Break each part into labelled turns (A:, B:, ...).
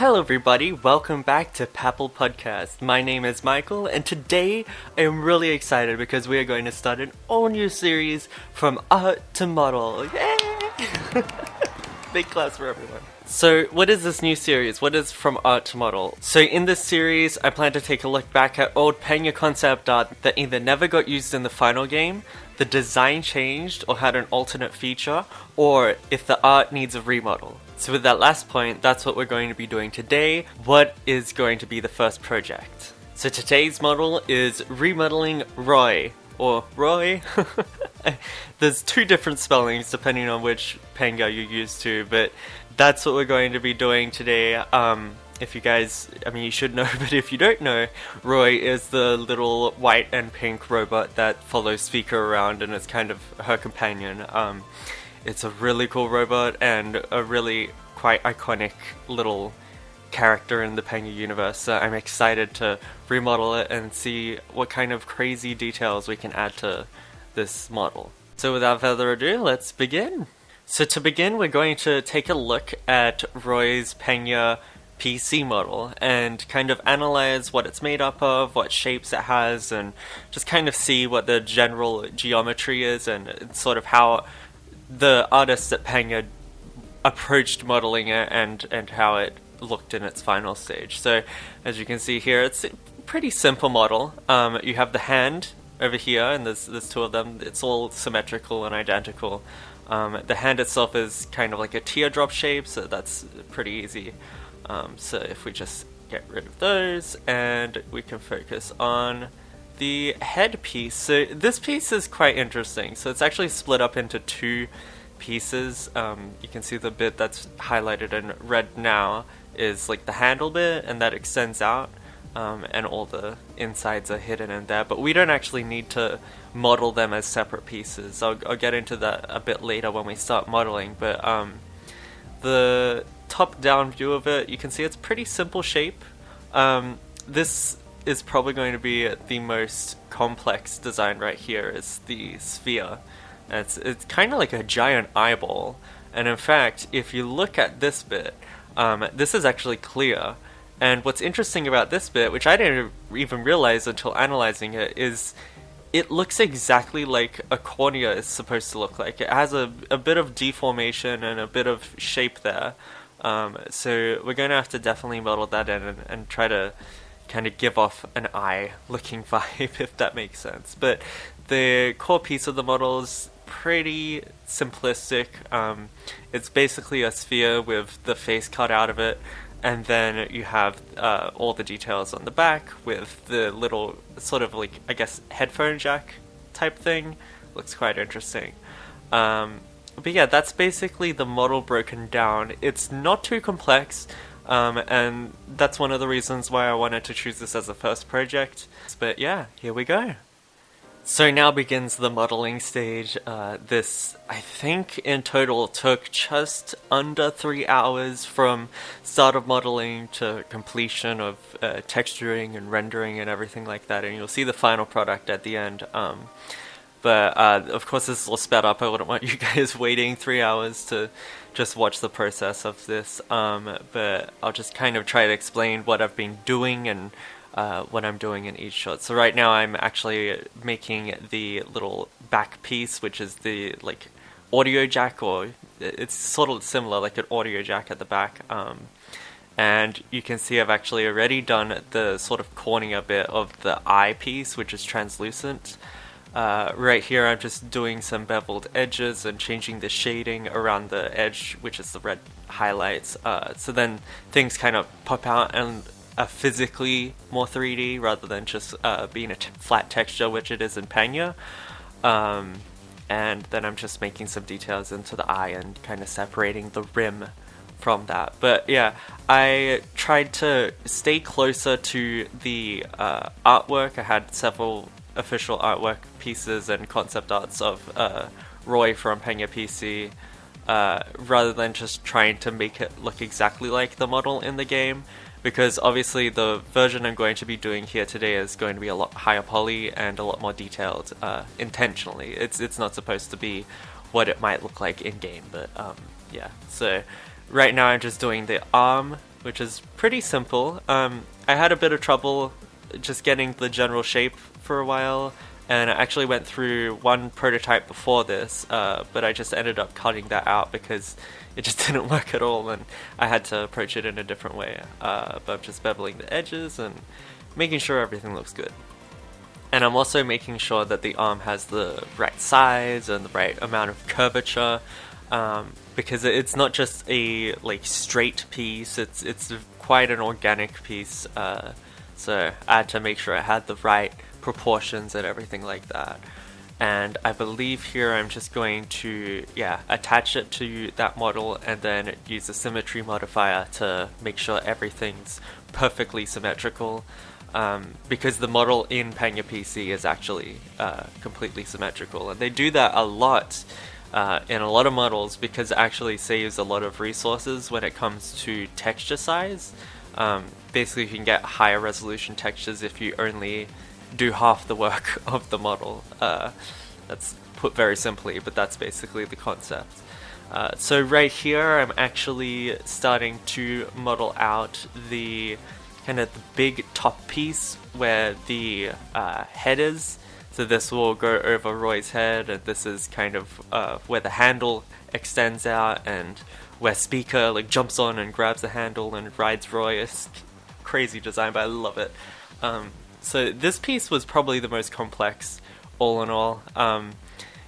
A: Hello everybody, welcome back to Papel Podcast. My name is Michael, and today I am really excited because we are going to start an all new series from art to model. Yay! Big claps for everyone. So what is this new series? What is from art to model? So in this series, I plan to take a look back at old Pangya concept art that either never got used in the final game, the design changed or had an alternate feature, or if the art needs a remodel. So with that last point, that's what we're going to be doing today. What is going to be the first project? So today's model is remodeling ROI, or Roy. There's two different spellings depending on which Pangya you're used to, but that's what we're going to be doing today. If you guys, you should know, but if you don't know, Roy is the little white and pink robot that follows Spikas around and is kind of her companion. It's a really cool robot and a really quite iconic little character in the Pangya universe, so I'm excited to remodel it and see what kind of crazy details we can add to this model. So without further ado, let's begin! So to begin, we're going to take a look at Roy's Pangya PC model and kind of analyze what it's made up of, what shapes it has, and just kind of see what the general geometry is and sort of how the artists at Pangya approached modeling it and how it looked in its final stage. So as you can see here, it's a pretty simple model. You have the hand over here, and there's two of them. It's all symmetrical and identical. The hand itself is kind of like a teardrop shape, so that's pretty easy. So if we just get rid of those, and we can focus on the head piece. So this piece is quite interesting. So it's actually split up into two pieces. You can see the bit that's highlighted in red now is like the handle bit, and that extends out, and all the insides are hidden in there. But we don't actually need to model them as separate pieces. I'll get into that a bit later when we start modeling. But the top-down view of it, you can see it's pretty simple shape. This is probably going to be the most complex design right here, is the sphere. It's kind of like a giant eyeball, and in fact, if you look at this bit, this is actually clear. And what's interesting about this bit, which I didn't even realize until analyzing it, is it looks exactly like a cornea is supposed to look like. It has a bit of deformation and a bit of shape there. So we're going to have to definitely model that in and try to kind of give off an eye-looking vibe, if that makes sense. But the core piece of the model is pretty simplistic. It's basically a sphere with the face cut out of it, and then you have all the details on the back with the little sort of like, I guess, headphone jack type thing. Looks quite interesting. But yeah, that's basically the model broken down. It's not too complex, and that's one of the reasons why I wanted to choose this as a first project. But yeah, here we go. So now begins the modeling stage. This, I think, in total took just under 3 hours from start of modeling to completion of texturing and rendering and everything like that, and you'll see the final product at the end. But of course this is all sped up. I wouldn't want you guys waiting 3 hours to just watch the process of this. But I'll just kind of try to explain what I've been doing and what I'm doing in each shot. So right now I'm actually making the little back piece, which is the like audio jack, or it's sort of similar, like an audio jack at the back. And you can see I've actually already done the sort of cornea bit of the eye piece, which is translucent. Right here I'm just doing some beveled edges and changing the shading around the edge, which is the red highlights, so then things kind of pop out and are physically more 3D rather than just being a flat texture, which it is in Pangya. And then I'm just making some details into the eye and kind of separating the rim from that. But yeah, I tried to stay closer to the artwork. I had several official artwork pieces and concept arts of Roy from Pangya PC, rather than just trying to make it look exactly like the model in the game, because obviously the version I'm going to be doing here today is going to be a lot higher poly and a lot more detailed, intentionally. It's not supposed to be what it might look like in game, but yeah. So right now I'm just doing the arm which is pretty simple. I had a bit of trouble just getting the general shape for a while, and I actually went through one prototype before this, but I just ended up cutting that out because it just didn't work at all, and I had to approach it in a different way. But I'm just beveling the edges and making sure everything looks good. And I'm also making sure that the arm has the right size and the right amount of curvature, because it's not just a like straight piece, it's quite an organic piece, so I had to make sure it had the right proportions and everything like that. And I believe here I'm just going to attach it to that model and then use a symmetry modifier to make sure everything's perfectly symmetrical, because the model in Pangya PC is actually completely symmetrical, and they do that a lot in a lot of models because it actually saves a lot of resources when it comes to texture size. Basically you can get higher resolution textures if you only do half the work of the model. That's put very simply, but that's basically the concept. So right here I'm actually starting to model out the kind of the big top piece where the head is. So this will go over Roy's head, and this is kind of where the handle extends out and where Spiker like jumps on and grabs the handle and rides Roy. It's crazy design, but I love it. So this piece was probably the most complex all in all,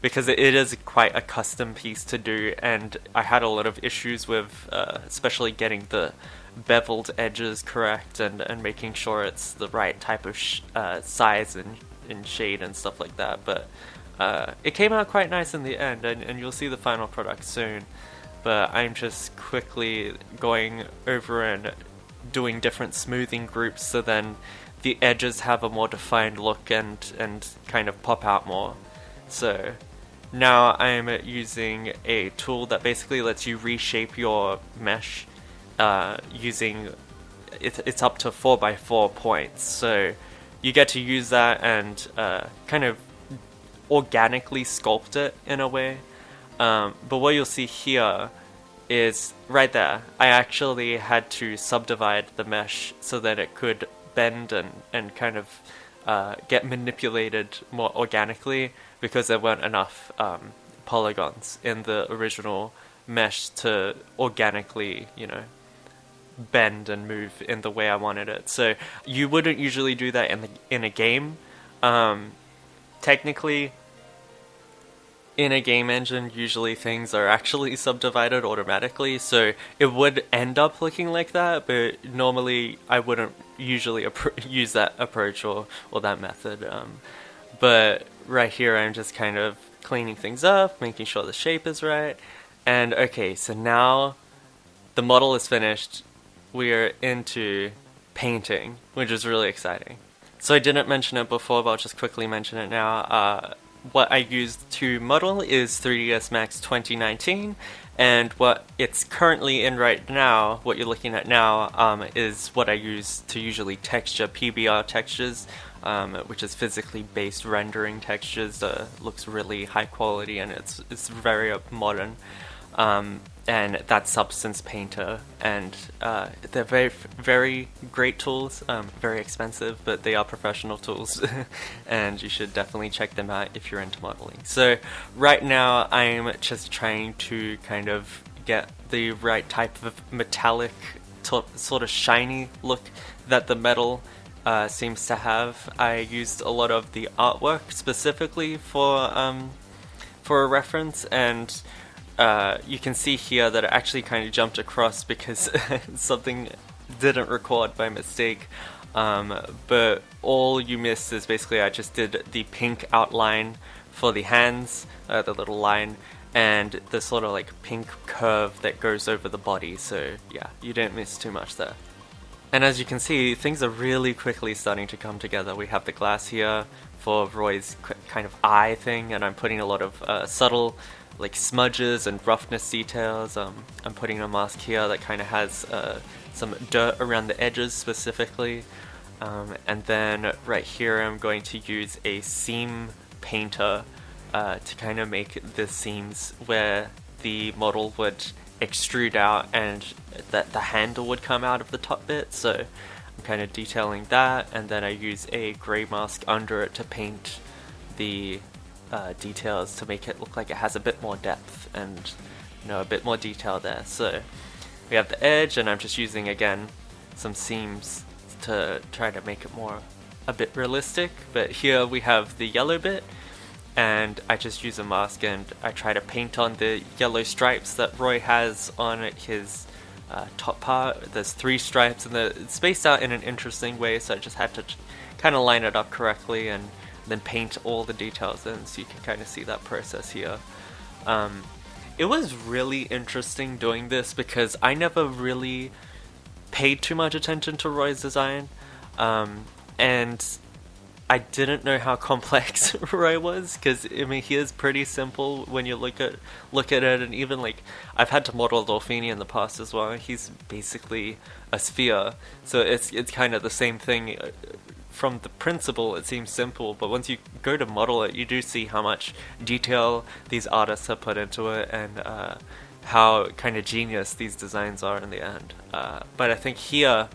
A: because it is quite a custom piece to do, and I had a lot of issues with especially getting the beveled edges correct and making sure it's the right type of size and shade and stuff like that. But it came out quite nice in the end, and you'll see the final product soon. But I'm just quickly going over and doing different smoothing groups so then the edges have a more defined look and kind of pop out more. So now I'm using a tool that basically lets you reshape your mesh using it's up to 4x4 points. So you get to use that and kind of organically sculpt it in a way. But what you'll see here is right there, I actually had to subdivide the mesh so that it could bend and kind of get manipulated more organically, because there weren't enough polygons in the original mesh to organically, bend and move in the way I wanted it. So you wouldn't usually do that in a game. Technically, in a game engine, usually things are actually subdivided automatically, so it would end up looking like that, but normally I wouldn't usually use that approach or that method. But right here I'm just kind of cleaning things up, making sure the shape is right. And okay, so now the model is finished. We're into painting, which is really exciting. So I didn't mention it before, but I'll just quickly mention it now. What I used to model is 3ds Max 2019, and what it's currently in right now, what you're looking at now, is what I use to usually texture PBR textures, which is physically based rendering textures. Looks really high quality, and it's very modern. And that's Substance Painter, and they're very, very great tools, very expensive, but they are professional tools, and you should definitely check them out if you're into modeling. So right now I'm just trying to kind of get the right type of metallic, sort of shiny look that the metal seems to have. I used a lot of the artwork specifically for a reference, and you can see here that it actually kind of jumped across because something didn't record by mistake. But all you missed is basically I just did the pink outline for the hands, the little line, and the sort of like pink curve that goes over the body. So yeah, you didn't miss too much there. And as you can see, things are really quickly starting to come together. We have the glass here for Roy's kind of eye thing, and I'm putting a lot of subtle like smudges and roughness details. I'm putting a mask here that kind of has some dirt around the edges specifically, and then right here I'm going to use a seam painter to kind of make the seams where the model would extrude out and that the handle would come out of the top bit, so I'm kind of detailing that, and then I use a grey mask under it to paint the details to make it look like it has a bit more depth and a bit more detail there. So we have the edge, and I'm just using again some seams to try to make it a bit realistic, but here we have the yellow bit, and I just use a mask and I try to paint on the yellow stripes that Roy has on his top part. There's 3 stripes and they're spaced out in an interesting way, so I just had to kind of line it up correctly and then paint all the details in, so you can kind of see that process here. It was really interesting doing this because I never really paid too much attention to Roy's design, and I didn't know how complex Roy was, because I mean he is pretty simple when you look at it, and even like I've had to model Dolphini in the past as well. He's basically a sphere, so it's kind of the same thing. From the principle, it seems simple, but once you go to model it, you do see how much detail these artists have put into it, and how kind of genius these designs are in the end. But I think here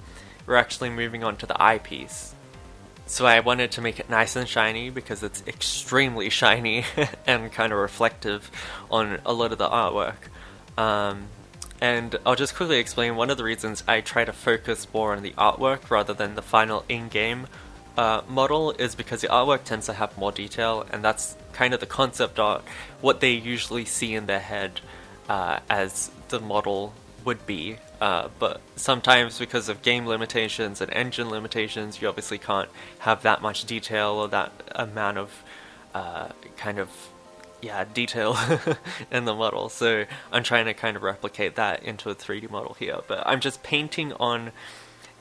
A: we're actually moving on to the eyepiece. So I wanted to make it nice and shiny because it's extremely shiny and kind of reflective on a lot of the artwork. And I'll just quickly explain one of the reasons I try to focus more on the artwork rather than the final in-game model is because the artwork tends to have more detail, and that's kind of the concept art, what they usually see in their head as the model would be. But sometimes because of game limitations and engine limitations, you obviously can't have that much detail or that amount of detail in the model. So I'm trying to kind of replicate that into a 3D model here, but I'm just painting on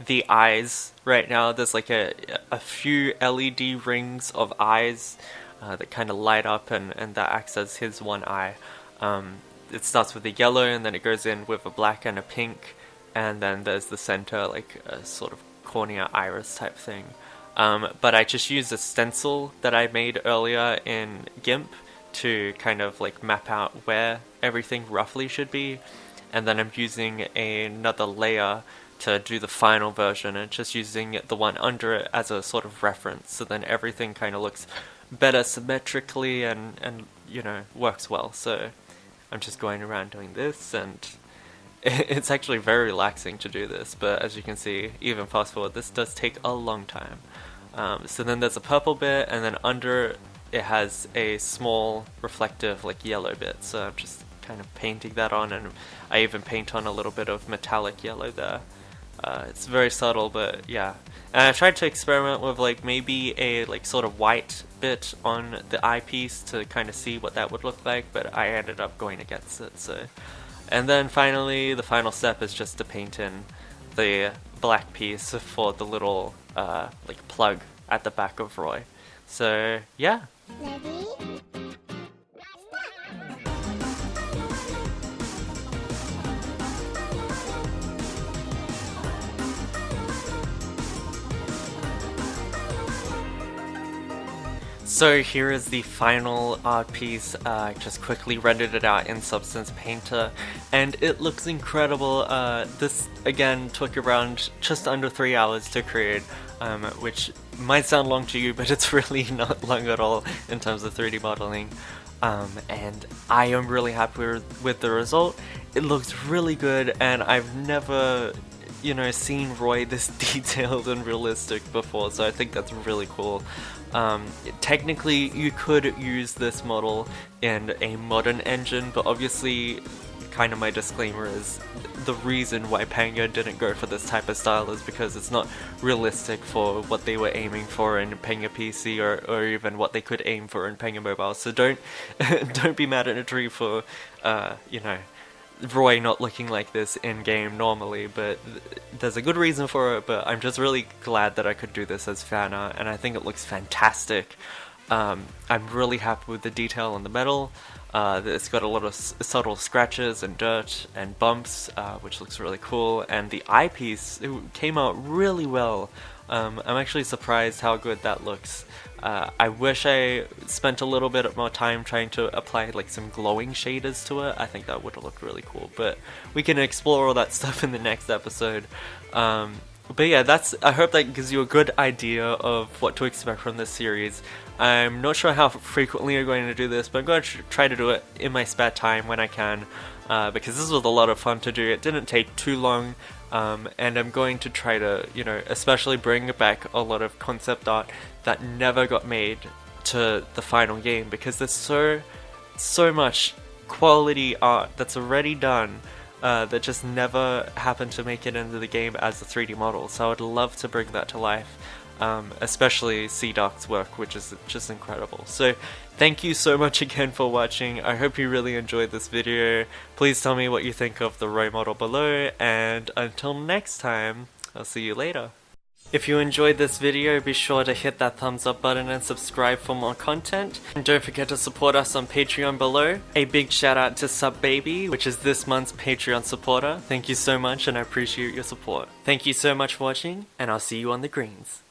A: the eyes right now. There's like a few LED rings of eyes that kind of light up, and that acts as his one eye. It starts with a yellow, and then it goes in with a black and a pink, and then there's the center, like a sort of cornea iris type thing. But I just used a stencil that I made earlier in GIMP to kind of like map out where everything roughly should be, and then I'm using another layer to do the final version, and just using the one under it as a sort of reference, so then everything kind of looks better symmetrically and works well. So I'm just going around doing this, and it's actually very relaxing to do this, but as you can see, even fast forward, this does take a long time. So then there's a purple bit, and then under it has a small reflective like yellow bit, so I'm just kind of painting that on, and I even paint on a little bit of metallic yellow there. It's very subtle, but yeah. And I tried to experiment with like maybe a like sort of white bit on the eyepiece to kind of see what that would look like, but I ended up going against it. So, and then finally, the final step is just to paint in the black piece for the little like plug at the back of Roy. So yeah.
B: Ready?
A: So here is the final art piece. I just quickly rendered it out in Substance Painter, and it looks incredible. This again took around just under 3 hours to create, which might sound long to you, but it's really not long at all in terms of 3D modeling. And I am really happy with the result. It looks really good, and I've never seen Roy this detailed and realistic before, so I think that's really cool. Technically, you could use this model in a modern engine, but obviously, kind of my disclaimer is the reason why Pangya didn't go for this type of style is because it's not realistic for what they were aiming for in Pangya PC or even what they could aim for in Pangya Mobile. So don't be mad at a tree for Roy not looking like this in-game normally, but there's a good reason for it. But I'm just really glad that I could do this as fan art, and I think it looks fantastic. I'm really happy with the detail on the metal. It's got a lot of subtle scratches and dirt and bumps, which looks really cool, and the eyepiece, it came out really well I'm actually surprised how good that looks. I wish I spent a little bit more time trying to apply like some glowing shaders to it. I think that would have looked really cool, but we can explore all that stuff in the next episode. But yeah, I hope that gives you a good idea of what to expect from this series. I'm not sure how frequently I'm going to do this, but I'm going to try to do it in my spare time when I can, because this was a lot of fun to do. It didn't take too long, and I'm going to try to, especially bring back a lot of concept art that never got made to the final game, because there's so much quality art that's already done that just never happened to make it into the game as a 3D model. So I would love to bring that to life, especially C-Dark's work, which is just incredible. So thank you so much again for watching. I hope you really enjoyed this video. Please tell me what you think of the ROI model below, and until next time, I'll see you later. If you enjoyed this video, be sure to hit that thumbs up button and subscribe for more content. And don't forget to support us on Patreon below. A big shout out to SubBaby, which is this month's Patreon supporter. Thank you so much, and I appreciate your support. Thank you so much for watching, and I'll see you on the greens.